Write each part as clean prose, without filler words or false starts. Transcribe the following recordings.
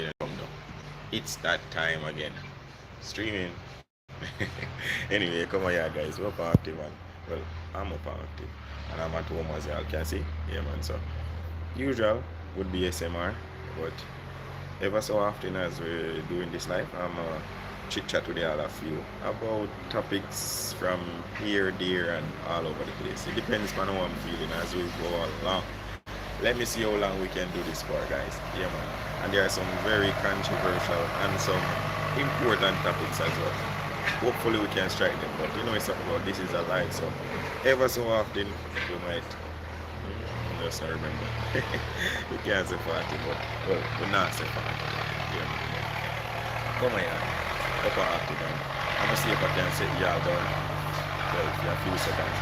didn't come down. It's that time again. Streaming. Anyway, come on here guys. We're up and active and well, I'm up and active. And I'm at home as y'all can see. Yeah man, so usual would be SMR, but ever so often as we're doing this live, I'm chit chat with all of you about topics from here, there, and all over the place. It depends on how I'm feeling as we go along. Let me see how long we can do this for, guys. Yeah, man. And there are some very controversial and some important topics as well. Hopefully, we can strike them. But you know, it's about this is a live, so ever so often we might just not remember. We can't say party, but well, we're not say party. Yeah. Come on, yeah. Up and active, man. I'm gonna see if I can set y'all down. Well, for a few seconds.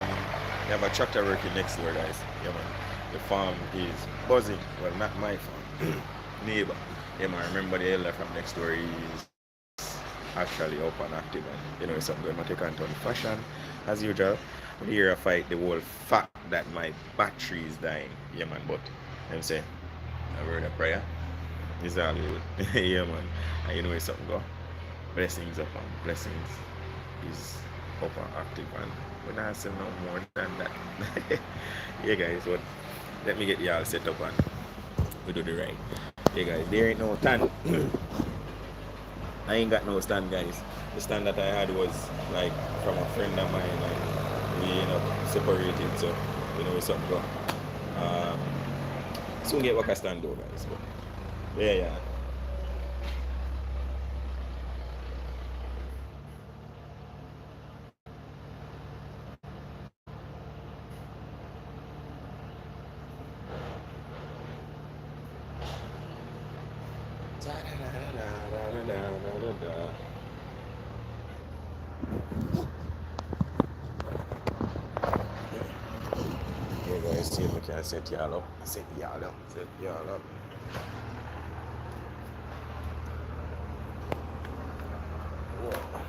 We have a tractor working next door, guys. Yeah, man. The farm is buzzing. Well, not my farm. Neighbor. Yeah, man. Remember the elder from next door is actually up and active, and you know, something going to take on fashion as usual. But here I fight the whole fact that my battery is dying. Yeah, man. But I'm saying, a word of prayer is all good. Yeah, man. And you know, it's something go. Blessings upon blessings is up and active, and we're not saying no more than that. Yeah, guys. But let me get y'all set up and we do the right. Yeah, guys. There ain't no stand. I ain't got no stand, guys. The stand that I had was like from a friend of mine, and we end up separated. So you know, it's something go. Soon get work a stand though, guys. But yeah, yeah. Yeah, guys, see if we can set y'all up. Set y'all up. Set y'all up. Whoa.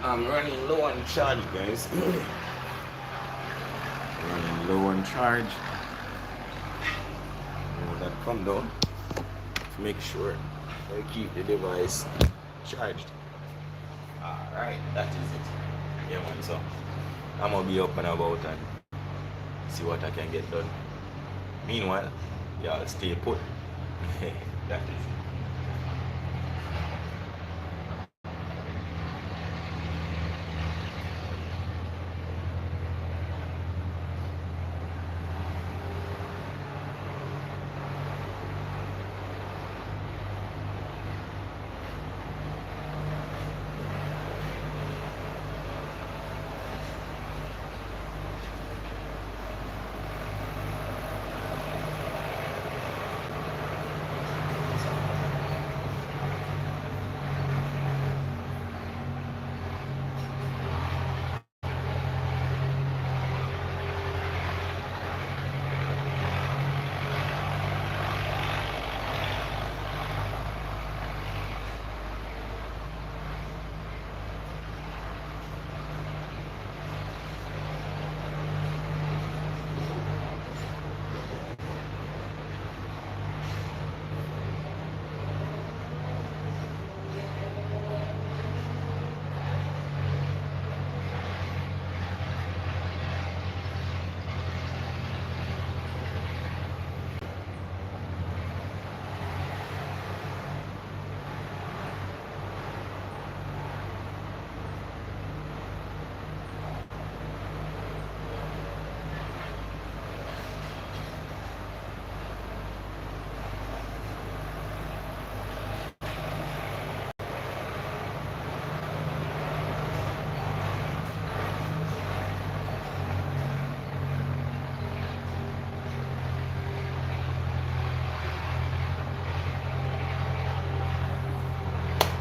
I'm running low on charge, guys. Running low on charge. That come down to make sure I keep the device charged. Alright, that is it. Yeah, man, so I'm gonna be up and about and see what I can get done. Meanwhile, y'all stay put. That is it.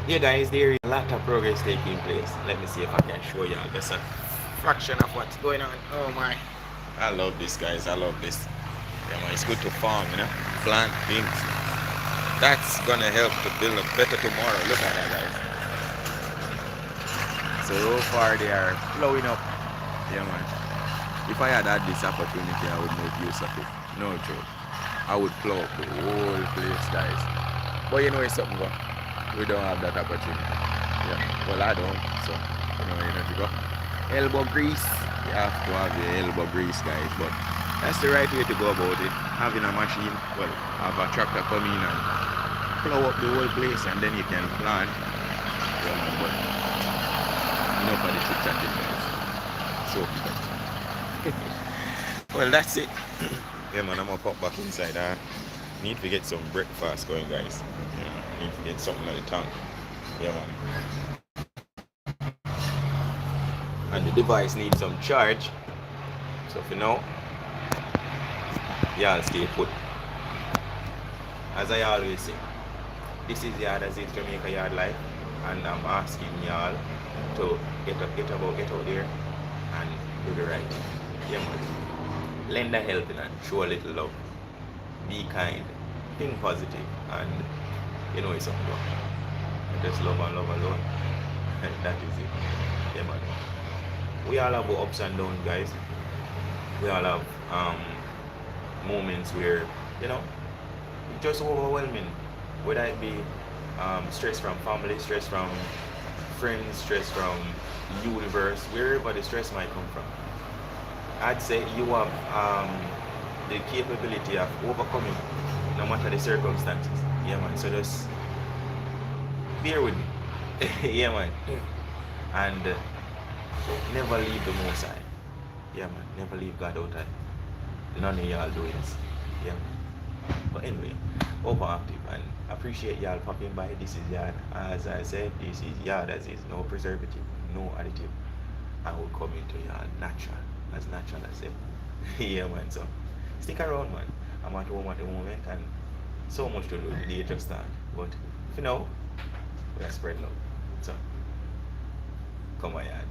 Yeah, guys, there is a lot of progress taking place. Let me see if I can show y'all just a fraction of what's going on. Oh my, I love this, guys. I love this. Yeah, man, it's good to farm, you know. plant things. That's gonna help to build a better tomorrow. Look at that, guys. So far they are blowing up. Yeah, man. If I had this opportunity, I would make use of it. No joke. I would plow up the whole place, guys. But you know it's something, but we don't have that opportunity. Yeah. Well, I don't. So, you know to go. Elbow grease. You have to have your elbow grease, guys. But that's the right way to go about it. Having a machine, well, have a tractor come in and plow up the whole place, and then you can plant. Yeah, man. But enough of the chit chatting, guys. So, well, that's it. Yeah, man, I'm gonna pop back inside. I need to get some breakfast going, guys. Yeah, need to get something at the tank. Yeah, man. And the device needs some charge. So for now, y'all stay put. As I always say, this is Yard As Is Jamaica Yard Life, and I'm asking y'all to get out there and do the right thing. Yeah, man. Lend a helping hand, show a little love, be kind, think positive, and you know it's something wrong. Just love and love alone. That is it. Yeah, man. We all have ups and downs, guys. We all have moments where, you know, it's just overwhelming. Whether it be stress from family, stress from friends, stress from universe, wherever the stress might come from. I'd say you have the capability of overcoming no matter the circumstances. Yeah, man. So just bear with me. Yeah, man. And never leave the Most High. Yeah, man. Never leave God out of none of y'all doing this. Yeah, man. But anyway, overactive, and appreciate y'all popping by. This is Yard. As I said, this is Yard As Is. No preservative, no additive. I will come into y'all as natural as it. Yeah, man. So stick around, man. I'm at home at the moment and so much to do. The day just started. But for now, we are spread love. So come on, Yard.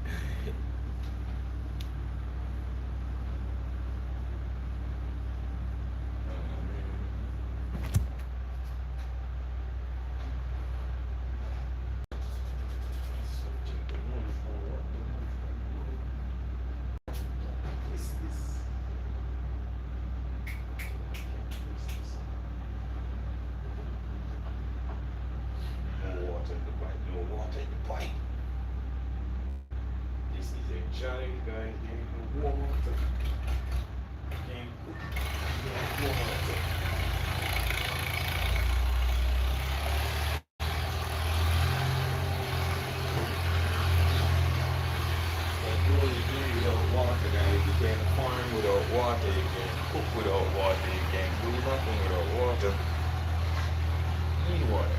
No water in the pipe. This is a challenge, guys. Getting the water. Can't cook. Water. Without water, guys. You can't farm without water. You can't cook without water. You can't do nothing without water. You need water.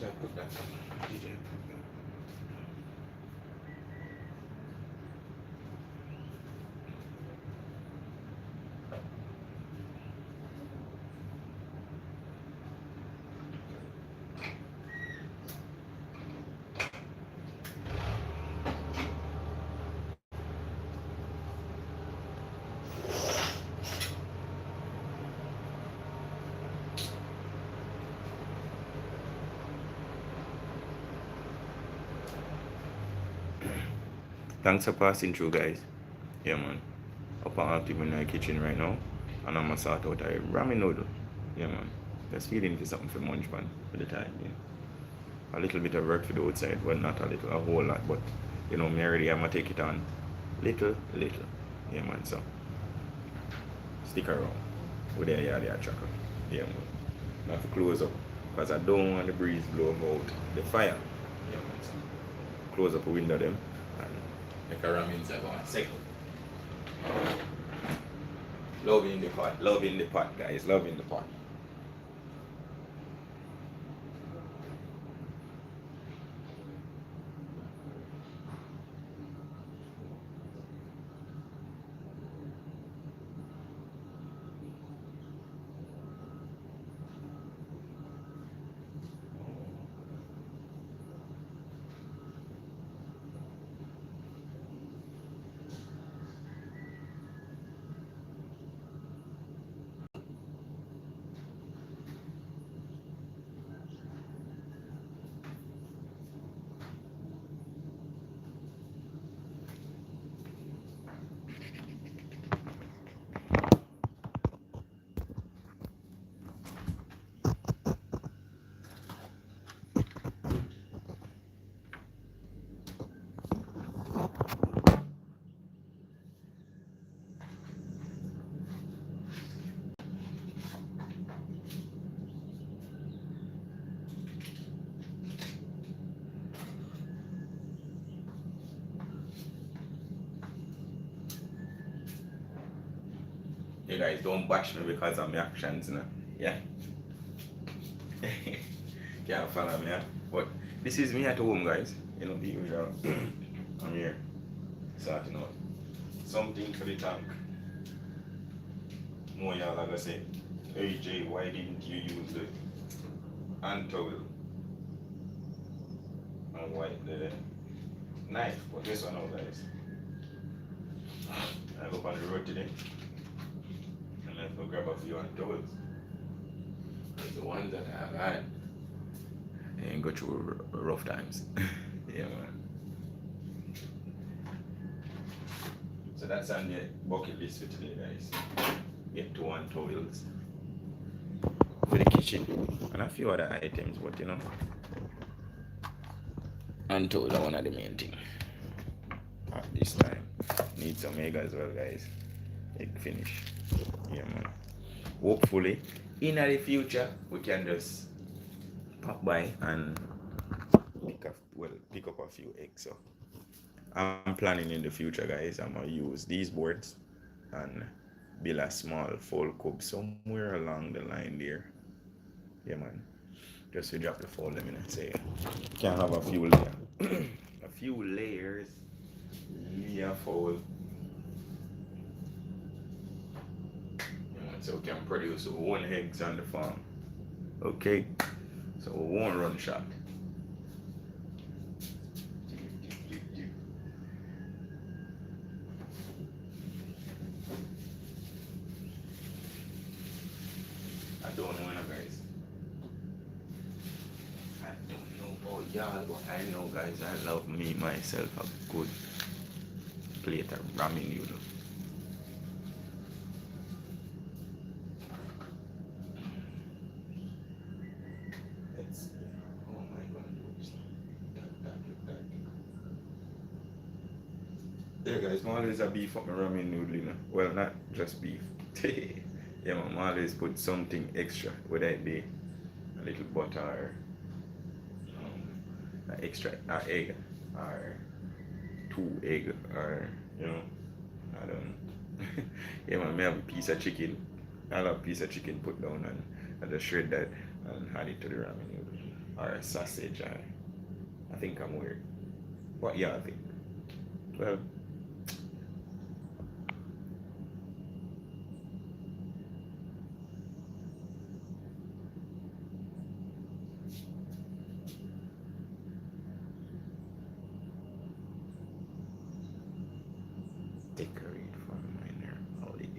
I put that? DJ. Thanks for passing through, guys. Yeah, man. Up and active in the kitchen right now. And I'm gonna sort out a ramen noodle. Yeah, man. Just feeling for something for munch, man, for the time. Yeah. A little bit of work for the outside. Well, not a little, a whole lot. But, me already, I'm gonna take it on. Little. Yeah, man. So, stick around. We're there, yeah, tracker. Yeah, man. Now to close up. Because I don't want the breeze blow out the fire. Yeah, man. So, close up the window them. And make a ramen inside 1 second. Love in the pot, guys. Love in the pot. You guys don't bash me because of my actions, Yeah. Can't follow me, But this is me at home, guys. The usual. I'm here. Sorting out something for the tank. More y'all are gonna say, hey Jay, why didn't you use the hand towel and wipe the knife? But this one now, guys. I go on the road today. And let's go grab a few hand towels. Because the ones that I've had and go through rough times. Yeah, man. So that's on the bucket list for today, guys. Get 2 hand towels for the kitchen and a few other items, but hand towels are one of the main things. At this time, need some egg as well, guys. Egg finish. Yeah, man. Hopefully, in the future, we can just pop by and pick up a few eggs. So I'm planning in the future, guys. I'm gonna use these boards and build a small full cub somewhere along the line there. Yeah, man. Just to drop the fold them in and say, can have a few layers. A few layers. Layer fold. Yeah, man. So we can produce 1 eggs on the farm. Okay. So we won't run short. I don't know, guys. I don't know about y'all, but I know, guys, I love me myself a good plate of ramen noodle. Oh my God. Yeah, guys, I'm always a beef up my ramen noodle, Well, not just beef. Yeah, man, I always put something extra, whether it be a little butter or an extra egg or 2 eggs or, I don't know. Yeah, man, I have a piece of chicken. I love a piece of chicken put down and I just shred that and add it to the ramen noodle. or a sausage. I think I'm weird. What y'all think? Well, decorate for minor holiday.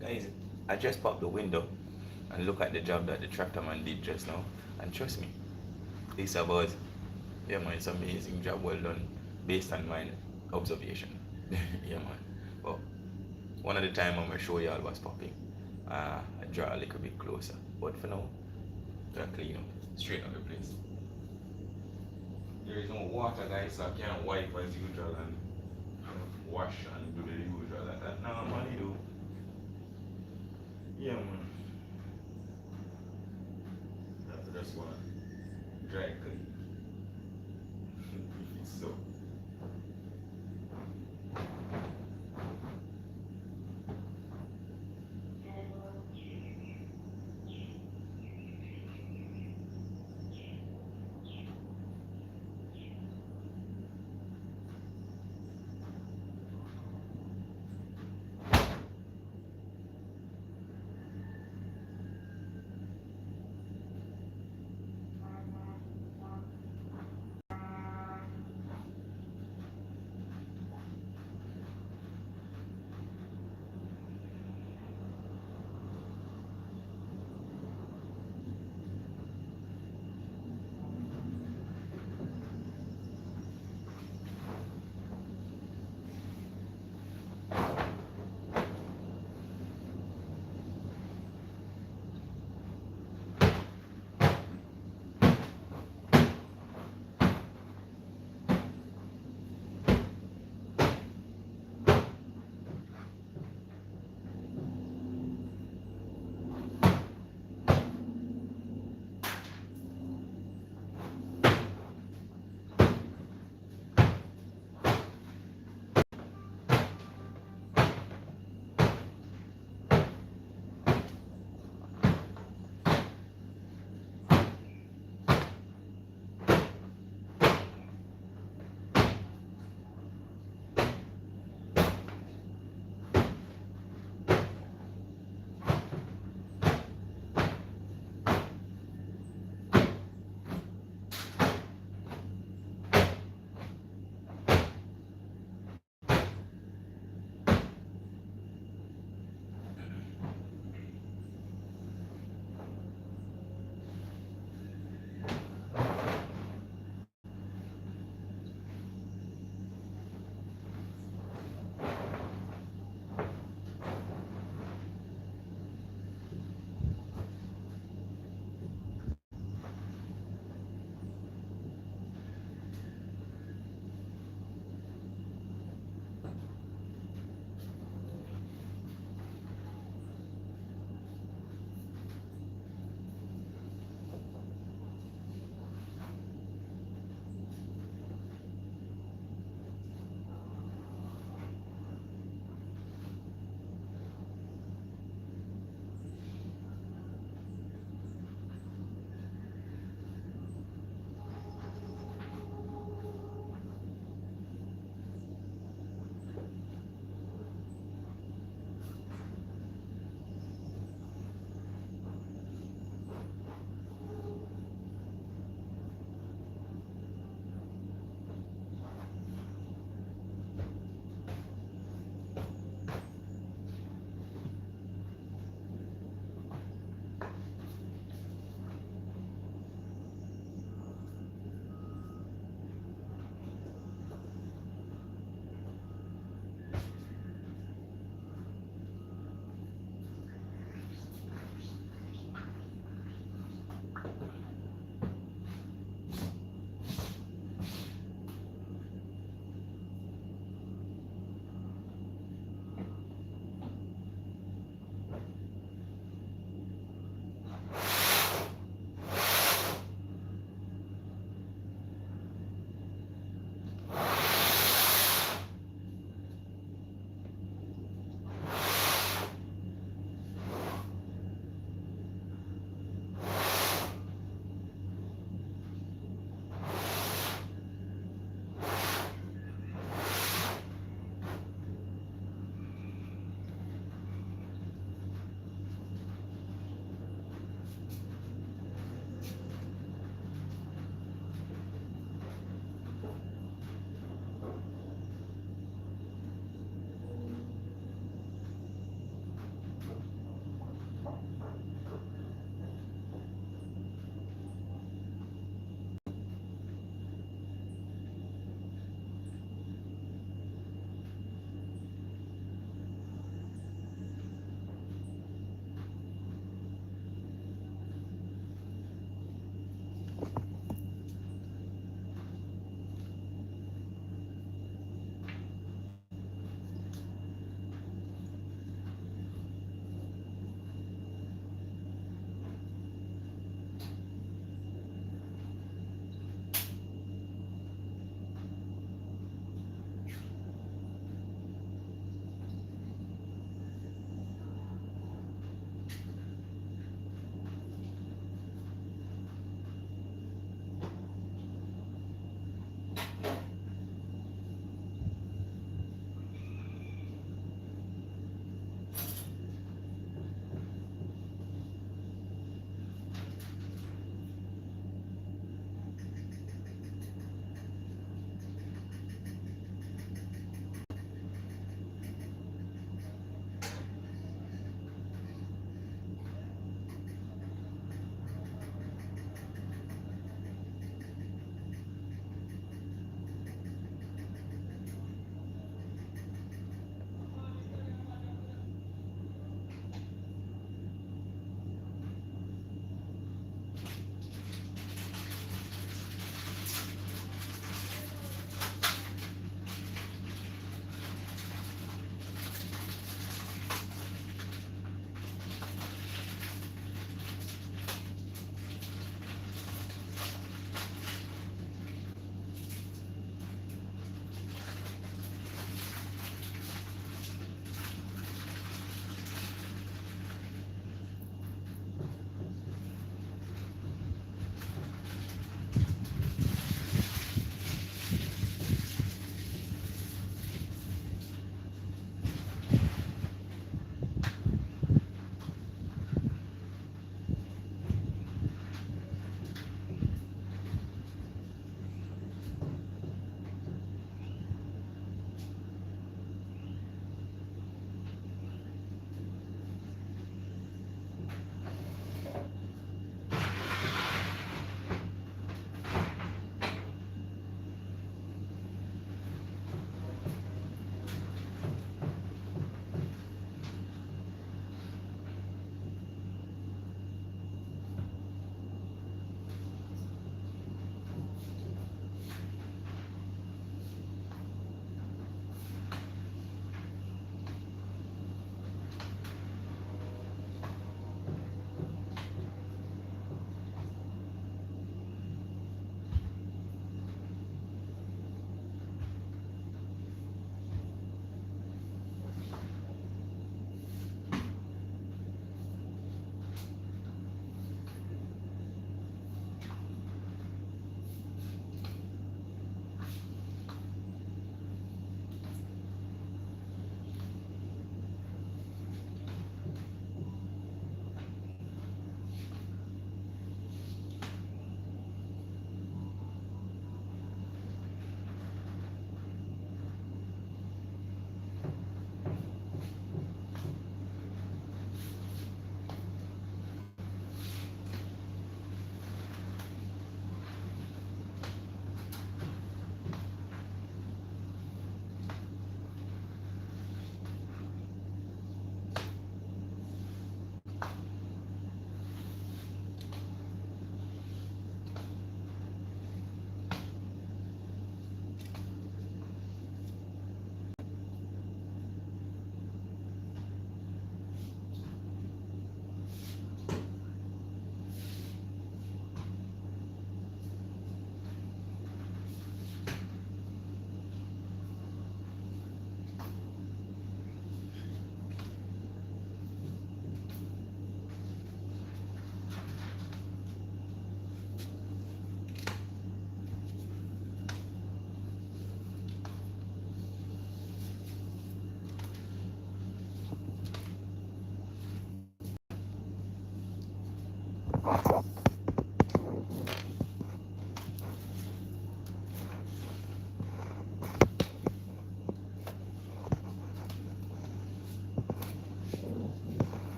Guys, I just popped the window and look at the job that the tractor man did just now. And trust me, it's about, yeah man, it's amazing job well done based on my observation. Yeah man. But one of the time I'm gonna show y'all what's popping. I draw a little bit closer. But for now, gotta clean up, straighten up the place. There is no water guys, so I can't wipe as usual and wash and do the usual like that. Now I'm only do. Yeah man. That's just one dry clean. So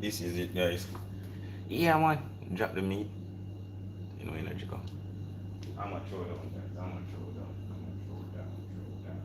This is it, guys. Yeah, man. Drop the meat. You know, energy come. I'm gonna throw down, guys. I'm gonna throw down. I'm gonna throw down. Throw down.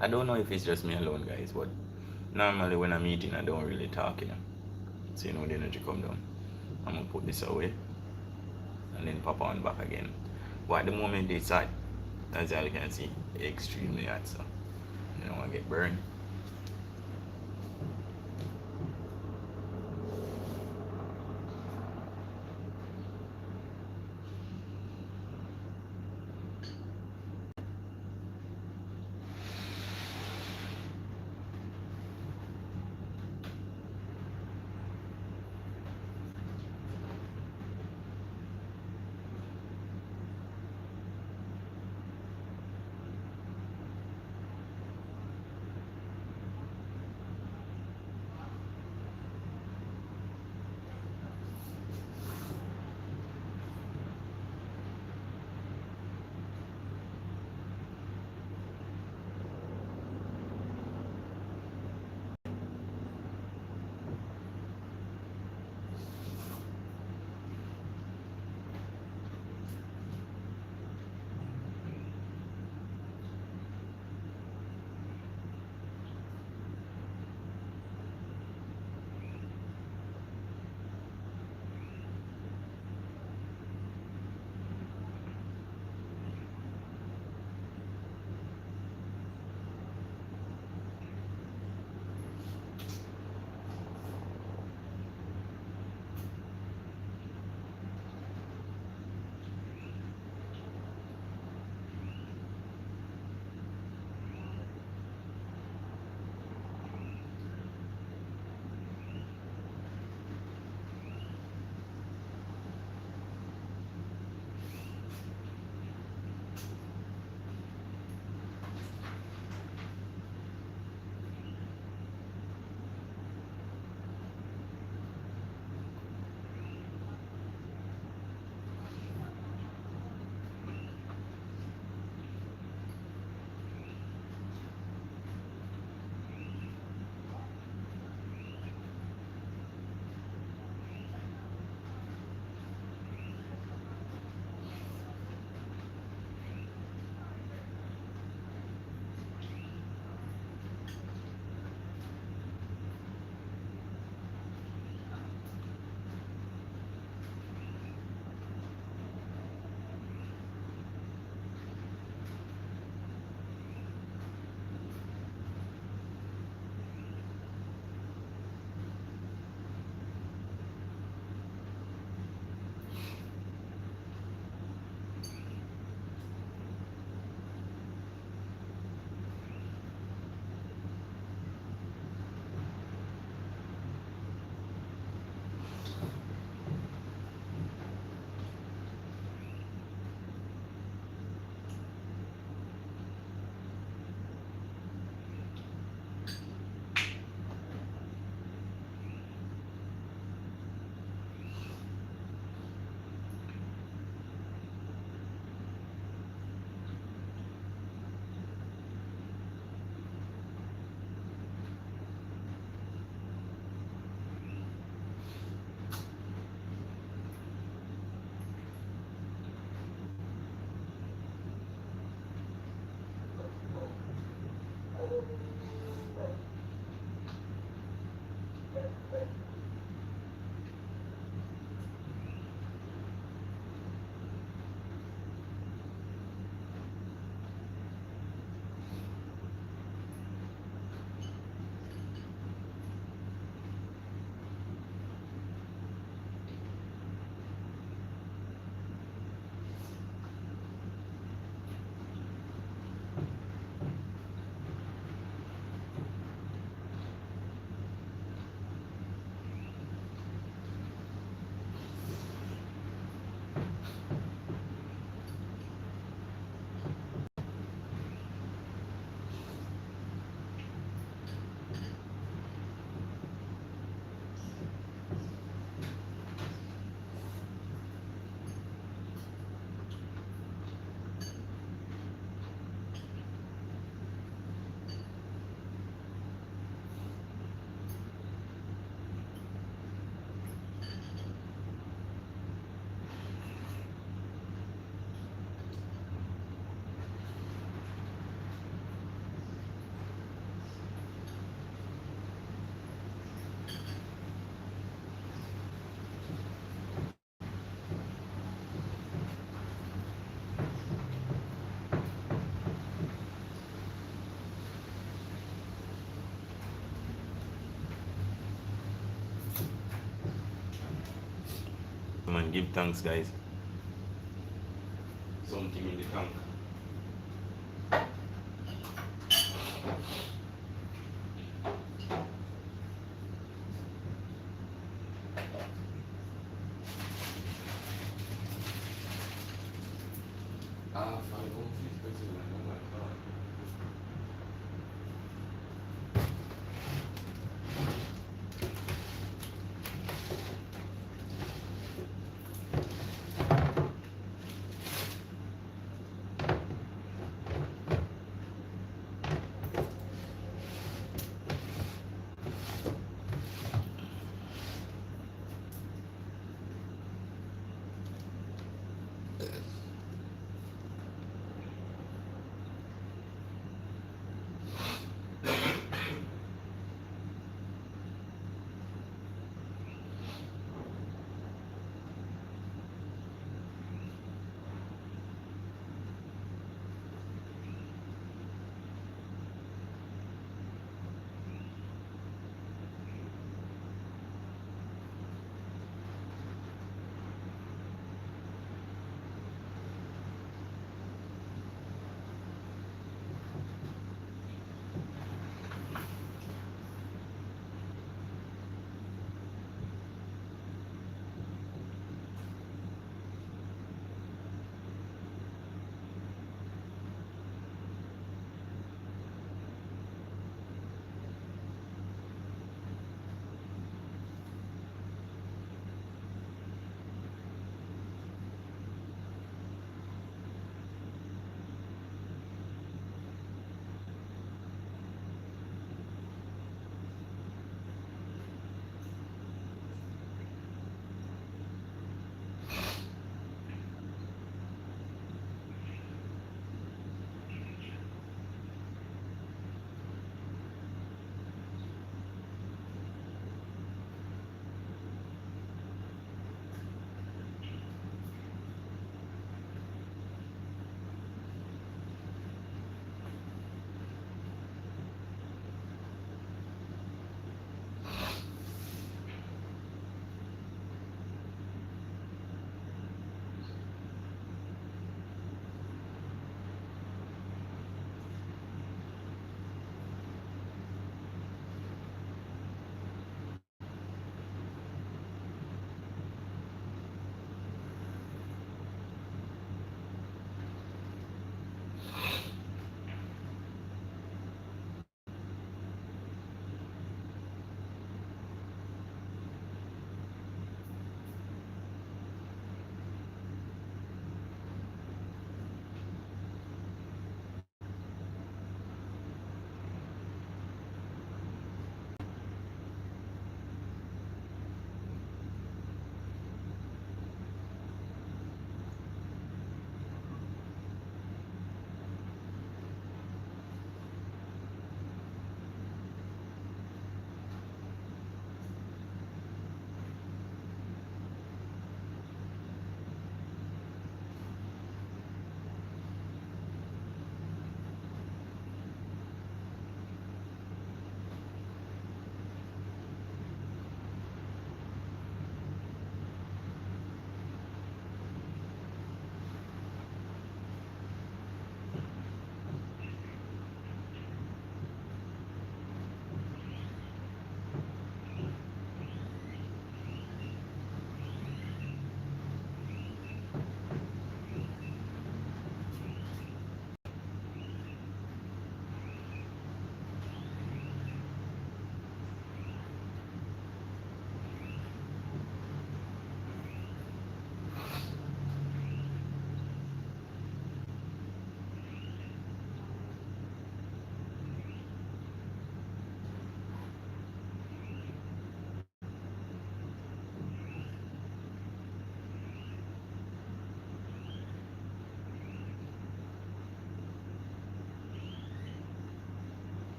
I don't know if it's just me alone, guys, but normally when I'm eating, I don't really talk, you know. So, you know, the energy come down. I'm gonna put this away and then pop on back again. But at the moment, it's hot, as you can see, extremely hot, so you don't want to get burned. give thanks, guys. Something in the tank.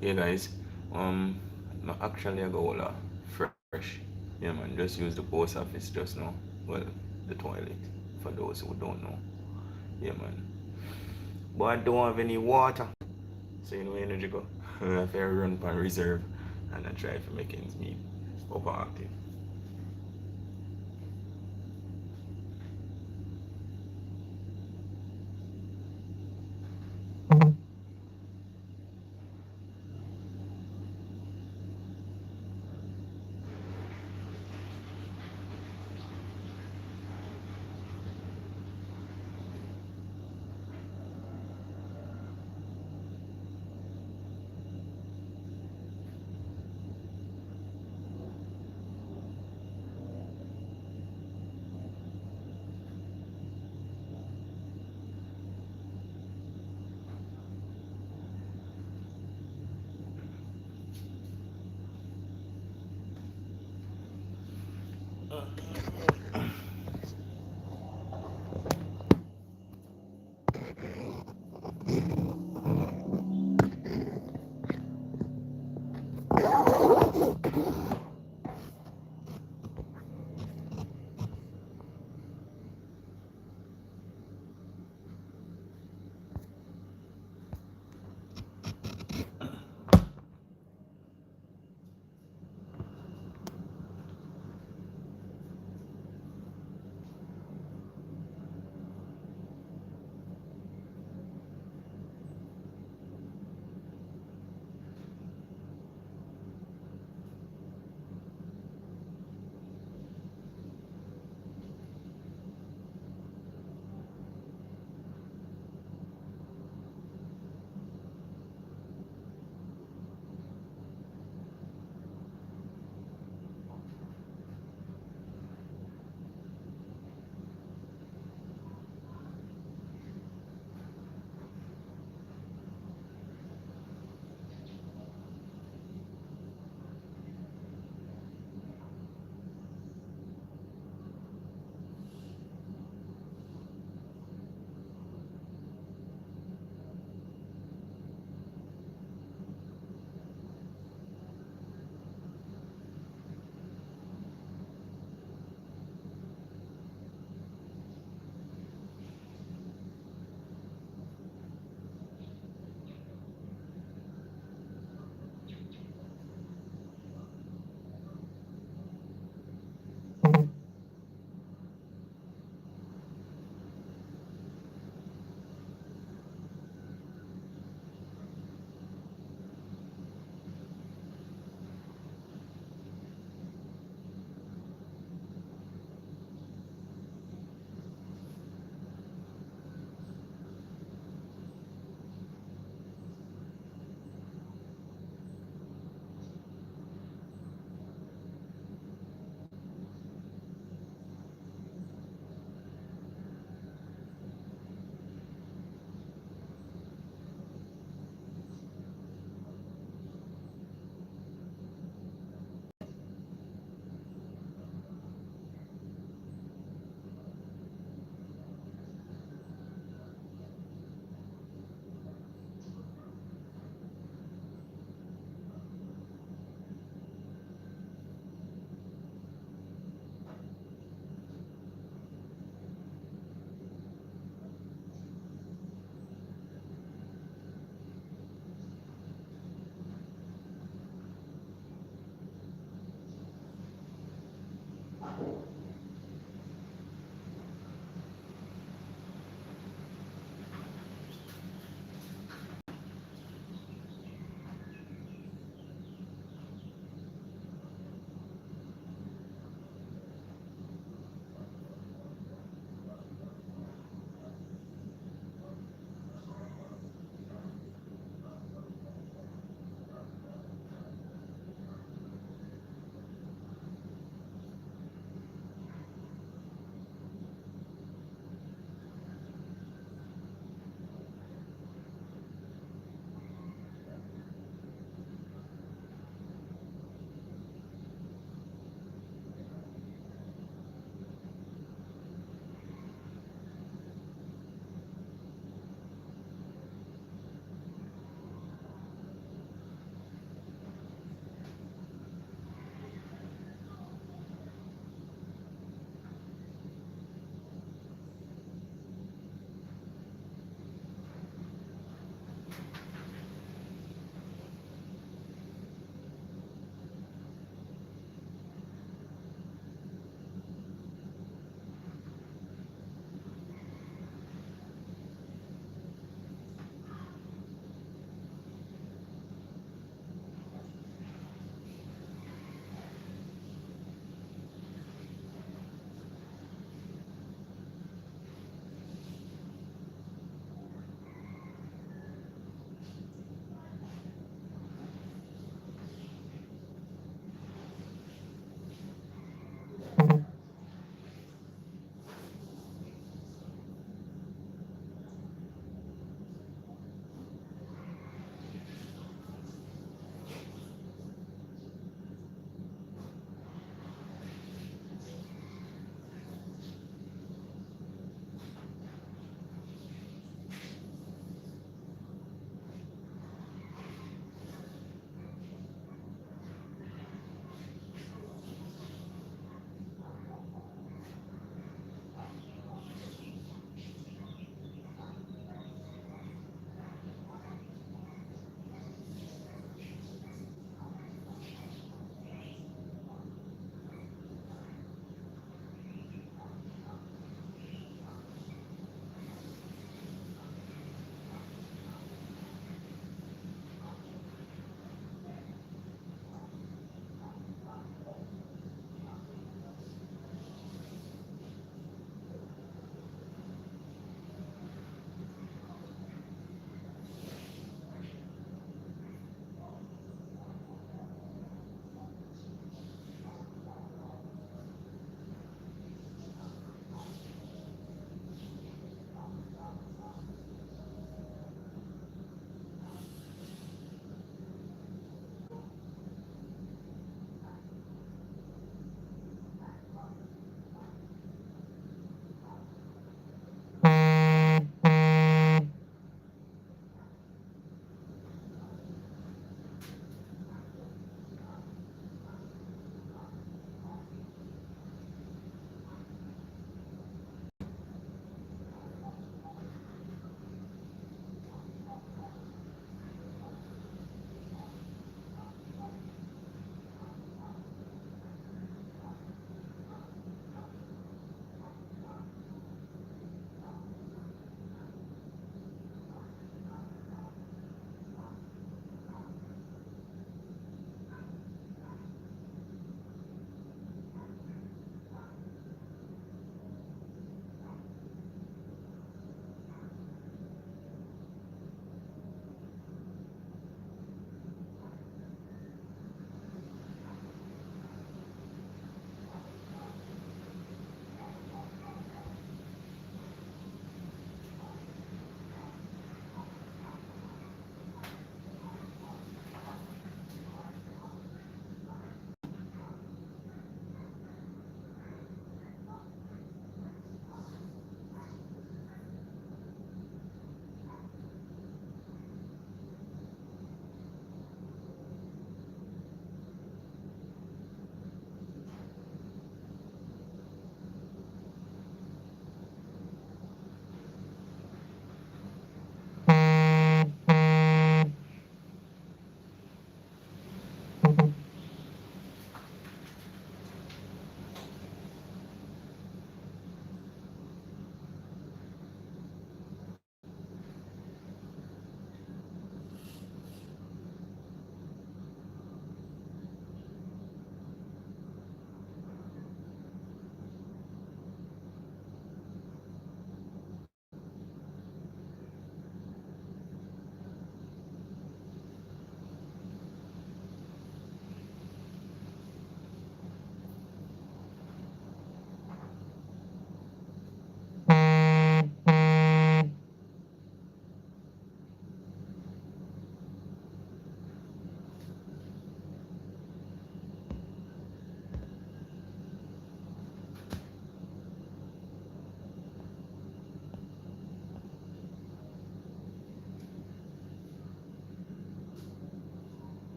Yeah, guys. No, actually, I go all fresh. Yeah, man. Just use the post office just now. Well, the toilet. For those who don't know. Yeah, man. But I don't have any water. So you know, energy go. I have to run by reserve, and I try to make ends meet. Overactive.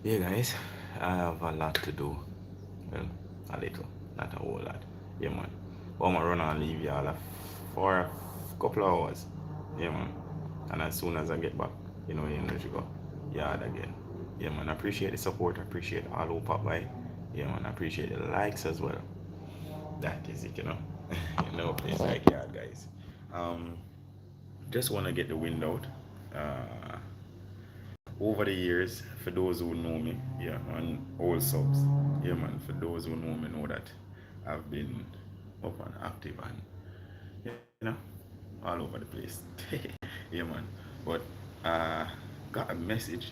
Yeah, guys, I have a lot to do. Well, a little, not a whole lot. Yeah, man. But I'm gonna run and leave y'all for a couple of hours. Yeah, man. And as soon as I get back, you know, she go yard again. Yeah, man. I appreciate the support. I appreciate all who pop by. Yeah, man. I appreciate the likes as well. That is it, you know. No place like yard, guys. Um, just wanna get the wind out. Uh, over the years, for those who know me, yeah, and all subs, yeah, man, for those who know that I've been up and active and, all over the place. Yeah, man. But, uh, got a message.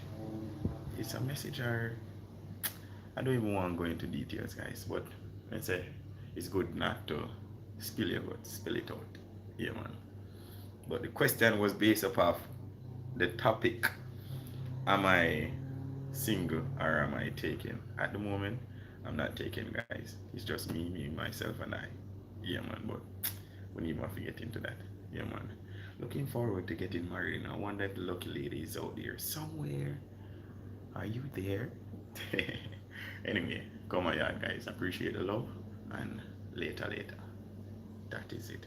It's a message, or I don't even want to go into details, guys, but let's say it's good not to spill it out. Yeah, man. But the question was based upon the topic. Am I single or am I taken? At the moment, I'm not taken, guys. It's just me, myself, and I. Yeah, man. But we need more to get into that. Yeah, man. Looking forward to getting married. And I wonder if the lucky lady is out there somewhere. Are you there? Anyway, come on, yeah, guys. Appreciate the love, and later. That is it.